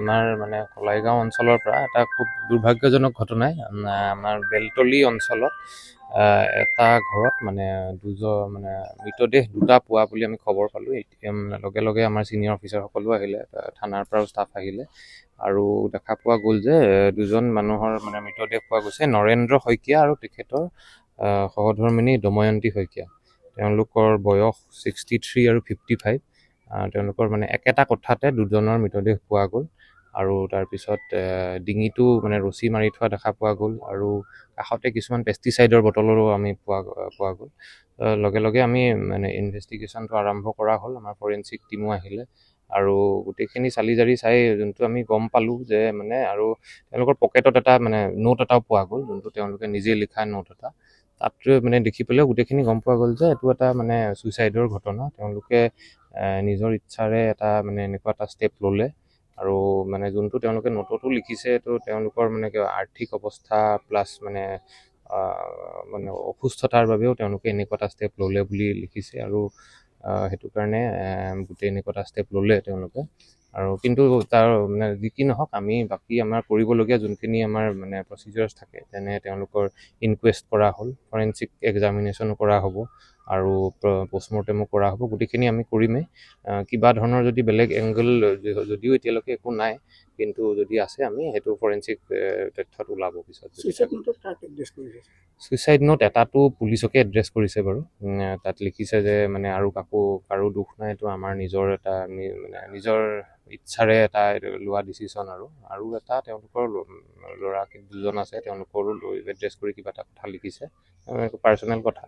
আমাৰ মানে কলাইগাঁও অঞ্চলৰ পৰা এটা খুব দুৰ্ভাগ্যজনক ঘটনাই আমাৰ বেলতলী অঞ্চলত এটা ঘৰত মানে মানে মৃতদেহ দুটা পোৱা বুলি আমি খবৰ পালোঁ। এতিয়া লগে লগে আমাৰ ছিনিয়ৰ অফিচাৰসকলো আহিলে, থানাৰ পৰাও ষ্টাফ আহিলে আৰু দেখা পোৱা গ'ল যে দুজন মানুহৰ মানে মৃতদেহ পোৱা গৈছে, নৰেন্দ্ৰ শইকীয়া আৰু তেখেতৰ সহধৰ্মিনী দময়ন্তী শইকীয়া। তেওঁলোকৰ বয়স 63 আৰু 55। তেওঁলোকৰ মানে একেটা কোঠাতে দুজনৰ মৃতদেহ পোৱা গ'ল আৰু তাৰপিছত ডিঙিটো মানে ৰছী মাৰি থোৱা দেখা পোৱা গ'ল আৰু কাষতে কিছুমান পেষ্টিচাইডৰ বটলৰো আমি পোৱা গ'ল। লগে লগে আমি মানে ইনভেষ্টিগেশ্যনটো আৰম্ভ কৰা হ'ল, আমাৰ ফৰেঞ্চিক টিমো আহিলে আৰু গোটেইখিনি চালি জাৰি চাই যোনটো আমি গম পালোঁ যে মানে আৰু তেওঁলোকৰ পকেটত এটা মানে নোট এটাও পোৱা গ'ল, যোনটো তেওঁলোকে নিজে লিখা নোট এটা। তাত মানে দেখি পেলাই গোটেইখিনি গম পোৱা গ'ল যে এইটো এটা মানে ছুইচাইডৰ ঘটনা। তেওঁলোকে নিজৰ ইচ্ছাৰে এটা মানে এনেকুৱা এটা ষ্টেপ ল'লে আৰু মানে যোনটো তেওঁলোকে নোটতো লিখিছে, তো তেওঁলোকৰ মানে আৰ্থিক অৱস্থা প্লাছ মানে মানে অসুস্থতাৰ বাবেও তেওঁলোকে এনেকুৱা এটা ষ্টেপ ল'লে বুলি লিখিছে আৰু সেইটো কাৰণে গোটেই এনেকুৱা এটা ষ্টেপ ল'লে তেওঁলোকে। আৰু কিন্তু তাৰ মানে যি কি নহওক, আমি বাকী আমাৰ কৰিবলগীয়া যোনখিনি আমাৰ মানে প্ৰচিডিউৰ্ছ থাকে, যেনে তেওঁলোকৰ ইনকুৱেষ্ট কৰা হ'ল, ফৰেঞ্চিক এক্সামিনেশ্যনো কৰা হ'ব আৰু পষ্টমৰ্টেমো কৰা হ'ব, গোটেইখিনি আমি কৰিমেই। কিবা ধৰণৰ যদি বেলেগ এংগল যদিও এতিয়ালৈকে একো নাই, কিন্তু যদি আছে আমি সেইটো ফৰেঞ্চিক তথ্যত ওলাব পিছত। ছুইচাইড নোট এটাটো পুলিচকে এড্ৰেছ কৰিছে বাৰু। তাত লিখিছে যে মানে আৰু কাৰো দুখ নাই, এইটো আমাৰ নিজৰ এটা মানে নিজৰ ইচ্ছাৰে এটা লোৱা ডিচিশ্যন আৰু এটা তেওঁলোকৰ ল'ৰা দুজন আছে, তেওঁলোকৰো এড্ৰেছ কৰি কিবা এটা কথা লিখিছে, পাৰ্চনেল কথা।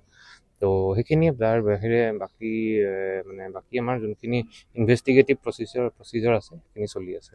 তো সেইখিনিয়ে, তাৰ বাহিৰে বাকী আমাৰ যোনখিনি ইনভেষ্টিগেটিভ প্ৰচিজাৰ আছে সেইখিনি চলি আছে।